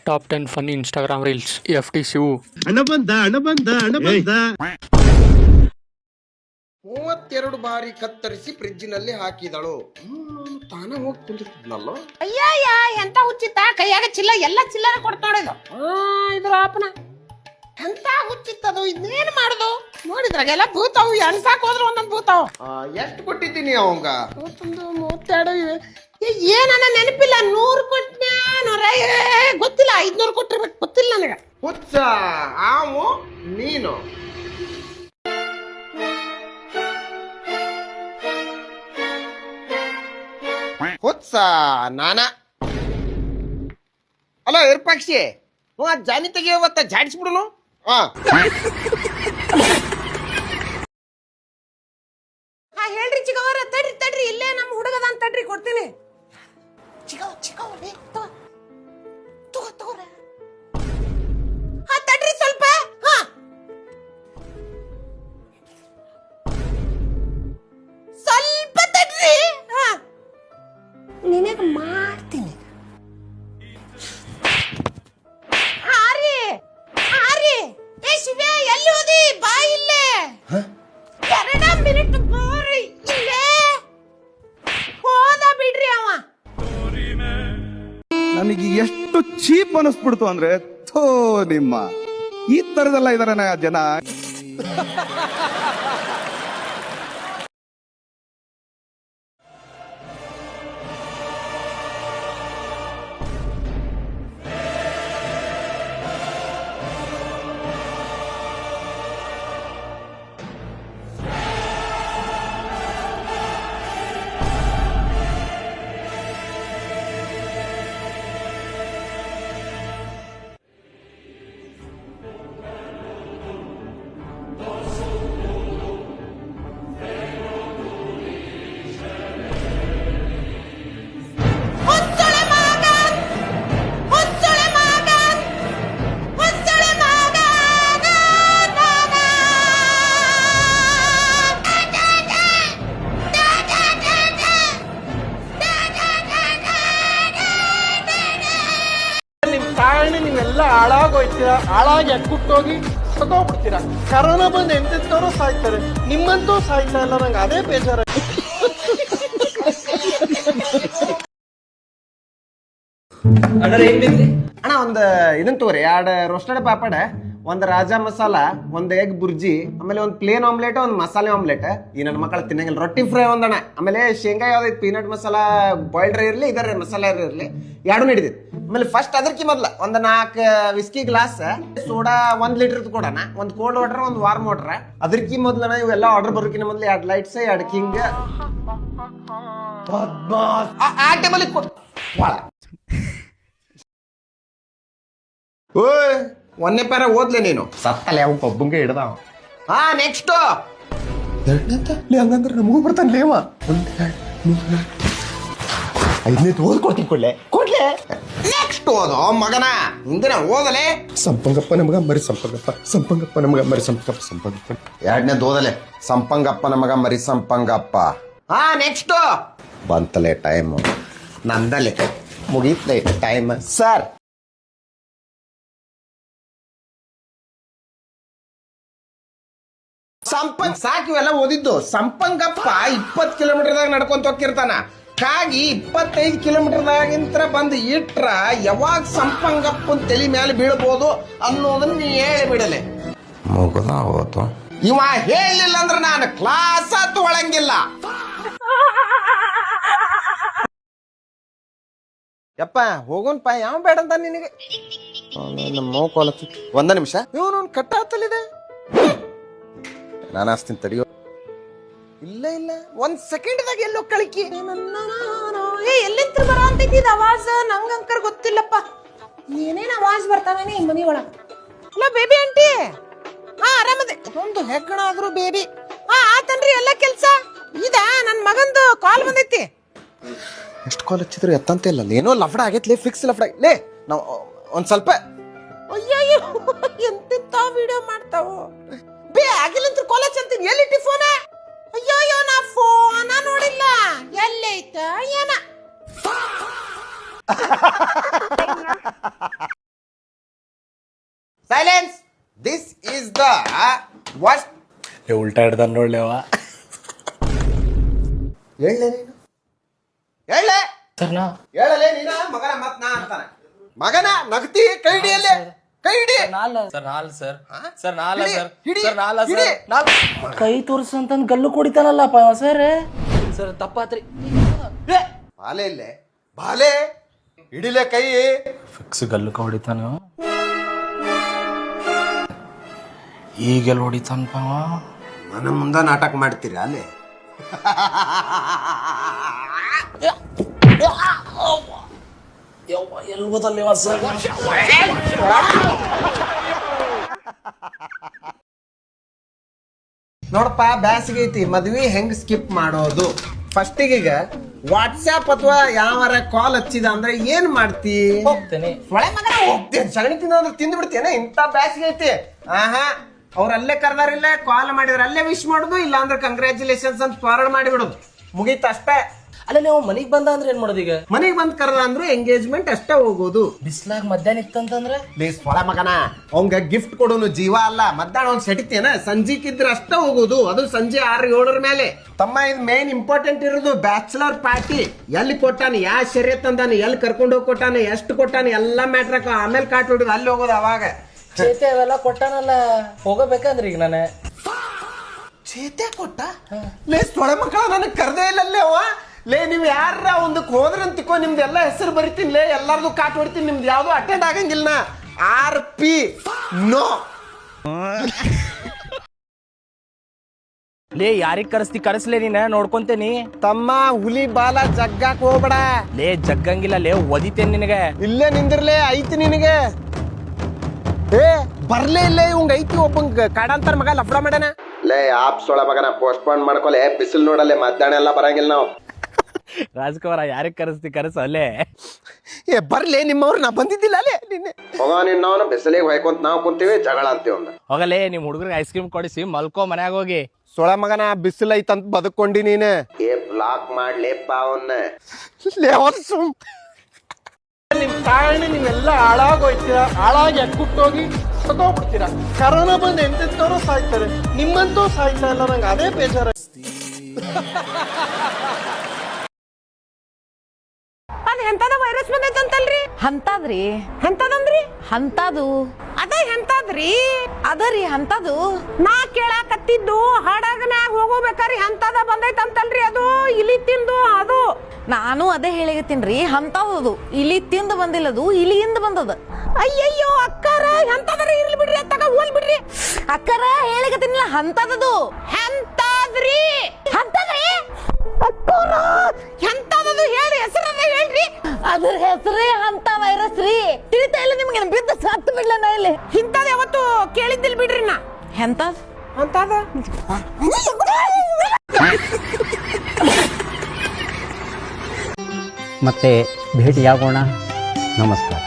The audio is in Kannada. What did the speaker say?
Top 10 funny Instagram reels. FT Shivu. ಹಣ ಬಂದ 32 ಬಾರಿ ಕತ್ತರಿಸಿ ಫ್ರಿಜ್ಜಿನಲ್ಲಿ ಹಾಕಿದಳು. ತಾನ ಹೋಗಿ ಕುಂತಿದ್ನಲ್ಲ. ಅಯ್ಯಯ್ಯ ಎಂತ ಹುಚ್ಚಿತ್ತ, ಕೈಯಾಗ ಚಿಲ್ಲ ಎಲ್ಲ ಚಿಲ್ಲರೆ ಕೊಡ್ತಾಳಿದು. ಇದ್ರ ಅಪ್ಪನ ಎಂತ ಹುಚ್ಚಿತ್ತದು, ಇನ್ನೇನ್ ಮಾಡುದು ನೋಡಿದ್ರಾಗೆಲ್ಲ ಭೂತಾವು, ಎಣ್ಸಾಕ್ ಹೋದ್ರು ಒಂದೊಂದು ಭೂತಾವು. ಎಷ್ಟು ಕೊಟ್ಟಿದ್ದೀನಿ ಅವಂಗ? 32 ಇವೆ. ಏನನ್ನ ನೆನಪಿಲ್ಲ. 100 ಕೊಟ್ನ್ಯಾ, 100 ಗೊತ್ತಿಲ್ಲ, 500 ಕೊಟ್ಟಿರ್ಬೇಕು, ಗೊತ್ತಿಲ್ಲ ನನಗೆ. ಹುಚ್ಚ ಆವು ನೀನು. ಹುಚ್ಚ ನಾನ ಅಲ್ಲ ಇರ್ಪಾಕ್ಷಿ. ಜಾನಿ ತೆಗಿಯವತ್ತ ಜಾಡಿಸ್ಬಿಡುನು. ಹೇಳ್ರಿ ಚಿಗವರ, ತಡ್ರಿ ಇಲ್ಲೇ ನಮ್ಮ ಹುಡುಗದ ಅಂತ ತಡ್ರಿ, ಕೊಡ್ತೀನಿ. ಚಿಗವ ತಗೋರ. ತಡ್ರಿ ಸ್ವಲ್ಪ. ಸ್ವಲ್ಪ ತಡ್ರಿ. ನಿನಗೆ ಮಾಡ್ತೀನಿ. ಹಾರಿ ಏ ಶಿವೆ, ಎಲ್ಲಿ ಹೋದಿ? ಬಾ ಇಲ್ಲೇ. 2 ಮಿನಿಟ್ ಬಾರಿ ಇಲ್ಲೇ. ಹೋದ ಬಿಡ್ರಿ ಅವ. ನನಗೆ ಎಷ್ಟು ಚೀಪ್ ಅನಿಸ್ಬಿಡ್ತು ಅಂದ್ರೆ, ಥೋ ನಿಮ್ಮ ಈ ತರದೆಲ್ಲ ಇದಾರೆ ಜನ. ಕಾರಣ ನೀವೆಲ್ಲ ಹಾಳಾಗೋಯ್ತೀರಾ, ಹಾಳಾಗಿ ಅಕ್ಕುಟ್ಟೋಗಿ ಸತ್ತೋಗ್ಬಿಡ್ತೀರಾ. ಕರೋನಾ ಬಂದು ಎಂತೆಂತವ್ರು ಸಾಯ್ತಾರೆ, ನಿಮ್ಮಂತೂ ಸಾಯ್ತಾ ಇಲ್ಲ. ನಂಗೆ ಅದೇ ಬೇಜಾರ. ಅಣ್ಣ ಒಂದ್ ಇದನ್ ತಗೋರಿ, 2 ರೋಸ್ಟೆಡ್ ಪಾಪಡ, 1 ರಾಜಾ ಮಸಾಲ, 1 ಎಗ್ ಬುರ್ಜಿ, ಆಮೇಲೆ 1 ಪ್ಲೇನ್ ಆಮ್ಲೆಟ್, 1 ಮಸಾಲೆ ಆಮ್ಲೆಟ್. ಈ ನನ್ನ ಮಕ್ಕಳು ತಿನ್ನಂಗಿಲ್ಲ. ರೊಟ್ಟಿ ಫ್ರೈ ಒಂದಣ್ಣ, ಆಮೇಲೆ ಶೇಂಗಾ ಯಾವ್ದೈತಿ, ಪೀನಟ್ ಮಸಾಲ ಬಾಯ್ಲ್ಡ್ ಇರ್ಲಿ, ಇದರ ಮಸಾಲೆ ಇರ್ಲಿ, 2 ಹಿಡಿದೈತಿ. ಆಮೇಲೆ ಫಸ್ಟ್ ಅದಕ್ಕೆ ಮೊದ್ಲ 4 ವಿಸ್ಕಿ ಗ್ಲಾಸ್, ಸೋಡಾ 1 ಲೀಟರ್ ಕೊಡೋಣ, 1 ಕೋಲ್ಡ್ ವಾಟರ್, 1 ವಾರ್ಮ್ ವಾಟರ್. ಅದಕ್ಕೆ ಮೊದ್ಲನ ಇವೆಲ್ಲ ಆರ್ಡರ್ ಬರೋಕಿನ ಮೊದ್ಲು 2 ಲೈಟ್ಸ್, 2 ಕಿಂಗ್ ಆ ಟೈಮಲ್ಲಿ ಕೊಟ್ಟು ಓಯ್ 1ನೇ ಪ್ಯಾರ ಓದ್ಲೆ ನೀನು. ಸತ್ತಲೆ ಅವ್ ಒಬ್ಬಂಗೆ ಹಿಡ್ದಾವ. ನೆಕ್ಸ್ಟ್ ಹಂಗಂದ್ರೆ ನಮಗೂ ಬರ್ತಾನೆ ಲೇವ. 5ನೇ ಓದ್ಕೊಡ್ತೀನಿ, ಕೊಡ್ಲೆ. ನೆಕ್ಸ್ಟ್ ಓದೋ ಮಗನ, ಹಿಂದಿನ ಓದಲೆ. ಸಂಪಂಗಪ್ಪ ನಮಗ ಮರಿ ಸಂಪಂಗಪ್ಪ ನಮಗ ಮರಿ ಸಂಪಂಗಪ್ಪ. 2ನೇದು ಓದಲೆ, ಸಂಪಂಗಪ್ಪ ನಮಗ ಮರಿ ಸಂಪಂಗಪ್ಪ. ನೆಕ್ಸ್ಟ್ ಬಂತಲೆ ಟೈಮ್, ನಂದಲೆ ಮುಗೀತ್ಲೆ ಟೈಮ್. ಸರ್ ಸಾಕಿವೆಲ್ಲ ಓದಿದ್ದು. ಸಂಪಂಗಪ್ಪ 20 ಕಿಲೋಮೀಟರ್ದಾಗ ನಡ್ಕೊಂತ ಹೋಗಿರ್ತಾನ. ಹಾಗಾಗಿ 25 ಕಿಲೋಮೀಟರ್ದಾಗಿಂತ ಬಂದು ಇಟ್ರ ಯಾವಾಗ ಸಂಪಂಗಪ್ಪನ ತಲೆ ಮೇಲೆ ಬೀಳ್ಬೋದು ಅನ್ನೋದನ್ನ ನೀ ಹೇಳಿ ಬಿಡಲೆ. ಮುಗದ ಹೋತು. ಇವ ಹೇಳಿಲ್ಲ ಅಂದ್ರೆ ನಾನು ಕ್ಲಾಸ್ ತಗೊಳಂಗಿಲ್ಲ. ಯಪ್ಪ ಹೋಗೋನ್ಪ, ಯಾವ ಬೇಡ ಅಂತ ನಿನಗೆ. ನಮ್ಮ ಕಾಲೇಜ್ 1 ನಿಮಿಷ ಇವನು ಕಟ್ಟಾತಲ್ಲಿದೆ. ನಾನು ಅಸ್ತೀನಿ ತಡಿಯೋ. ಇಲ್ಲ 1 ಸೆಕೆಂಡ್ದಾಗ ಎಲ್ಲೋ ಕಳಿಕಿ. ಎಲ್ಲಿಂತ ಬರೋ ಅಂತೈತಿ ಅವಾಜ್, ನಂಗಂಕರ್ ಗೊತ್ತಿಲ್ಲಪ್ಪ. ಏನೇನ್ ಅವಾಜ್ ಬರ್ತಾವೇನೆ ಈ ಮನಿ ಒಳಗ. ಅಲ್ಲ ಬೇಬಿ ಆಂಟಿ, ಆರಾಮದೆ. ಒಂದು ಹೆಗ್ಗಣ ಆದ್ರೂ ಬೇಬಿ. ಆತನ್ರಿ ಎಲ್ಲ ಕೆಲ್ಸ. ಇದ ನನ್ ಮಗಂದು ಕಾಲ್ ಬಂದೈತಿ. ಎಷ್ಟು ಕಾಲ್ ಹಚ್ಚಿದ್ರು ಎತ್ತಂತ ಇಲ್ಲ. ಏನೋ ಲಫಡ ಆಗೈತ್ಲೆ, ಫಿಕ್ಸ್ ಲಫಡ. ಲೇ ನಾವು ಒಂದ್ ಸ್ವಲ್ಪ. ಅಯ್ಯಯ್ಯೋ ಎಂತೆಂತ ವಿಡಿಯೋ ಮಾಡ್ತಾವ. ಆಗಿಲ್ಲಂತ ಕಾಲೇಜ್ ಅಂತೀನಿ. ಎಲ್ಲಿ ಟಿಫೋನ? ಅಯ್ಯೋ ನಾ ಫೋನ ನೋಡಿಲ್ಲ. ಎಲ್ಲೈತ ಏನ ವಾಸ್ ಉಲ್ಟಾ ಹಿಡ್ದ ನೋಡ್ಲೇವ ಹೇಳಲೆ ನೀನು ಹೇಳಲೆ ಸರ್ ನಾ ಹೇಳಲೆ ನೀನ ಮಗನ ಮತ್ ನಾ ಅಂತಾನೆ ಮಗನ ನಗತಿ ಕೈ ಹಿಡಿಯಲ್ಲೇ ಕೈ ಹಿಡಿ ಸರ್ ನಾಲ್ ಸರ್ ಸರ್ ನಾಲ ಹಿಡಿ, ಸರ್ ಹಿಡಿ, ಸರ್ ನಾಲ ಹಿಡಿ. ಸರ್ ನಾಲ್ ಕೈ ತೋರ್ಸಂತಂದ್ ಗಲ್ಲು ಕುಡಿತಾನಲ್ಲಪ್ಪ ಸರ್ ಸರ್ ತಪ್ಪಾತ್ರಿ ಬಾಲೆ ಇಲ್ಲೇ ಬಾಲೆ ಹಿಡಿಲೆ ಕೈ ಫಿಕ್ಸ್ ಗಲ್ಲು ಹೊಡಿತಾನ ಈಗೆಲ್ಲ ಹೊಡಿತಾನಪ್ಪ ಮನ ಮುಂದ ನಾಟಕ ಮಾಡ್ತೀರಾ ಅಲ್ಲೇ ಎಲ್ಲಿ ಗೊತ್ತಲ್ಲಿ ಸರ್ ನೋಡಪ್ಪ ಬ್ಯಾಸಿಗೆ ಐತಿ ಮದ್ವಿ ಹೆಂಗ್ ಸ್ಕಿಪ್ ಮಾಡೋದು ಫಸ್ಟಿಗೆ ವಾಟ್ಸ್ಆಪ್ ಅಥವಾ ಯಾವಾರ ಕಾಲ್ ಹಚ್ಚಿದ ಅಂದ್ರೆ ಏನ್ ಮಾಡ್ತಿ ಹೋಗ್ತೇನೆ ಒಳೆ ಮಗನ ಹೋಗ್ತೇನೆ ಸಗಣಿ ತಿನ್ನೋದ್ರೆ ತಿಂದು ಬಿಡ್ತೇನೆ ಇಂಥ ಬ್ಯಾಸಿಗೆ ಐತಿ ಆಹಾ ಅವ್ರ ಅಲ್ಲೇ ಕರ್ದಾರಿಲ್ಲ ಕಾಲ್ ಮಾಡಿದ್ರೆ ಅಲ್ಲೇ ವಿಶ್ ಮಾಡುದು ಇಲ್ಲ ಅಂದ್ರೆ ಕಂಗ್ರ್ಯಾಚುಲೇಷನ್ಸ್ ಅಂತ ಫಾರ್ವರ್ಡ್ ಮಾಡಿಬಿಡುದು ಮುಗೀತು ಅಷ್ಟೇ ಅಲ್ಲ ನೀವು ಮನಿಗ್ ಬಂದ ಅಂದ್ರೆ ಏನ್ ಮಾಡೋದು ಈಗ ಮನೆಗೆ ಬಂದ್ ಕರ್ದ ಅಂದ್ರೆ ಎಂಗೇಜ್ಮೆಂಟ್ ಅಷ್ಟೇ ಹೋಗೋದು ಬಿಸ್ಲಾಗ ಮಧ್ಯಾಹ್ನ ಇತ್ತಂತಂದ್ರೆ ಪ್ಲೀಸ್ ಒಳ ಮಗನ ಅವಂಗ ಗಿಫ್ಟ್ ಕೊಡೋನು ಜೀವ ಅಲ್ಲ ಮಧ್ಯಾಹ್ನ ಅವ್ನು ಸೆಟಿತೇನ ಸಂಜೆಕಿದ್ರೆ ಅಷ್ಟೇ ಹೋಗೋದು ಅದು ಸಂಜೆ 6-7 ಮೇಲೆ ತಮ್ಮ ಇದು ಮೇನ್ ಇಂಪಾರ್ಟೆಂಟ್ ಇರೋದು ಬ್ಯಾಚುಲರ್ ಪಾರ್ಟಿ ಎಲ್ಲಿ ಕೊಟ್ಟಾನ ಯಾ ಶರ್ಯತ್ ತಂದಾನ ಎಲ್ಲಿ ಕರ್ಕೊಂಡು ಹೋಗಿ ಕೊಟ್ಟಾನ ಎಷ್ಟು ಕೊಟ್ಟಾನ ಎಲ್ಲ ಮ್ಯಾಟ್ರಕ ಆಮೇಲೆ ಕಾಟ್ ಹೊಡಿದು ಅಲ್ಲಿ ಹೋಗೋದು ಅವಾಗ ಚೇತೆ ಅವೆಲ್ಲ ಕೊಟ್ಟಾನಲ್ಲ ಹೋಗಬೇಕಂದ್ರಿ ಈಗ ನಾನು ಚೇತೆ ಕೊಟ್ಟ ಲೇ ಸೊಳೆ ಮಕ್ಕಳ ನನಗೆ ಕರ್ದೇ ಇಲ್ಲಲ್ಲೇ ಅವ ಲೇ ನೀವು ಯಾರ ಒಂದಕ್ಕೆ ಹೋದ್ರಂತಿಕೋ ನಿಮ್ದು ಎಲ್ಲ ಹೆಸರು ಬರಿತೀನಿ ಲೇ ಎಲ್ಲಾರ್ದು ಕಾಟ್ ಹೊಡಿತೀನಿ ನಿಮ್ದು ಯಾವ್ದು ಅಟೆಂಡ್ ಆಗಂಗಿಲ್ಲ RP ನೋ ಲೇ ಯಾರಿಗ್ ಕರೆಸ್ತಿ ಕರೆಸ್ಲೇ ನೀನ ನೋಡ್ಕೊಂತೇನಿ ತಮ್ಮ ಹುಲಿ ಬಾಲ ಜಗ್ಗಾಕ್ ಹೋಗ್ಬೇಡ ಲೇ ಜಗ್ಗಂಗಿಲ್ಲ ಲೇ ಒದಿತೇನ್ ನಿನಗೆ ಇಲ್ಲೇ ನಿಂದಿರ್ಲೇ ಐತಿ ನಿನಗೆ ಏ ಬರ್ಲೇ ಇಲ್ಲ ಇವಂಗ ಐತಿ ಒಬ್ಬಂಗ ಕಾಡಂತಾರ ಮಗ ಲಫ್ಡ ಮಾಡ್ಯಾನ ಲೇ ಆಪ್ ಸೊಳ ಮಗನ ಪೋಸ್ಟ್ಪೋನ್ ಮಾಡ್ಕೊಲೆ ಬಿಸಿಲು ನೋಡಲ್ಲೇ ಮಧ್ಯಾಹ್ನ ಎಲ್ಲ ಬರಂಗಿಲ್ಲ ನಾವು ರಾಜ್ಕುಮಾರ ಯಾರಿಗ್ ಕರೆಸ್ತಿ ಕರೆಸ ಅಲ್ಲೇ ಏ ಬರ್ಲೇ ನಿಮ್ಮವ್ರು ನಾ ಬಂದಿದ್ದಿಲ್ಲ ಅಲ್ಲೇ ನಿನ್ನೆ ಹೋಗ ನಿನ್ನವನು ಬಿಸಿಲಿಗೆ ಹೊಯ್ಕೊಂತ ನಾವು ಕುಂತೀವಿ ಜಗಳ ಅಂತೀವಿ ಒಂದ ಹೋಗಲೇ ನಿಮ್ ಹುಡುಗರಿಗೆ ಐಸ್ ಕ್ರೀಮ್ ಕೊಡಿಸಿ ಮಲ್ಕೋ ಮನ್ಯಾಗ ಹೋಗಿ ಸೊಳ ಮಗನ ಬಿಸಿಲು ಐತಂತ ಬದುಕೊಂಡಿ ನೀನೆ ಏ ಬ್ಲಾಕ್ ಮಾಡ್ಲೇಪ್ಪ ಅವನ್ನ ನಿಮ್ ಕಾರಣ ನೀವೆಲ್ಲ ಹಾಳಾಗೋಯ್ತೀರಾ ಹಾಳಾಗಿ ಎಕ್ಕುಟ್ಟೋಗಿ ಸತ್ತೋಗ್ಬಿಡ್ತೀರಾ ಕರೋನಾ ಬಂದು ಎಂತೆಂತವ್ರು ಸಾಯ್ತಾರೆ ನಿಮ್ಮಂತೂ ಸಾಯ್ತಾ ಇಲ್ಲ ನಂಗೆ ಅದೇ ಬೇಜಾರ ಅದ್ ಎಂತದ ವೈರಸ್ ಬಂದೈತಂತಲ್ರಿ ಅಂತದ್ರಿ ಎಂತದಂದ್ರಿ ಅಂತದು ಅದ ಎಂತದ್ರಿ ಅದರಿ ಅಂತದು ನಾ ಕೇಳಾಕತ್ತಿದ್ದು ಹಾಡಾಗ ಮ್ಯಾಗ ಹೋಗೋಬೇಕಾರಿ ಎಂತದ ಬಂದೈತಂತಲ್ರಿ ಅದು ಇಲಿ ತಿಂದು ಅದು ನಾನು ಅದೇ ಹೇಳಿಗತ್ತೀನ್ರಿ ಅಂತದು ಇಲಿ ತಿಂದು ಬಂದಿಲ್ಲದು ಇಲಿಯಿಂದ ಬಂದದ ಅಯ್ಯಯ್ಯೋ ಅಕ್ಕಾರ ಎಂತದರ ಇರ್ಲಿ ಬಿಡ್ರಿ ಅತ್ತಾಗ ಹೋಲ್ ಬಿಡ್ರಿ ಅಕ್ಕರ ಹೇಳಿಗತ್ತೀನಿಲ್ಲ ಅಂತದದು ಎಂತಾದ್ರಿ ಅಂತದ್ರಿ ಅಕ್ಕಾರ ಎಂತದದು ಹೇಳಿ ಹೆಸರನ್ನ ಹೇಳ್ರಿ ಅದ್ರ ಹೆಸರೇ ಅಂತ ವೈರಸ್ ರೀ ತಿಳಿತಾ ಇಲ್ಲ ನಿಮ್ಗೆ ಬಿದ್ದು ಸತ್ತು ಬಿಡ್ಲ ನಾ ಇಲ್ಲಿ ಇಂತದ ಯಾವತ್ತು ಕೇಳಿದ್ದಿಲ್ ಬಿಡ್ರಿ ನಾ ಎಂತದ್ ಅಂತದ ಮತ್ತೆ ಭೇಟಿಯಾಗೋಣ ನಮಸ್ಕಾರ.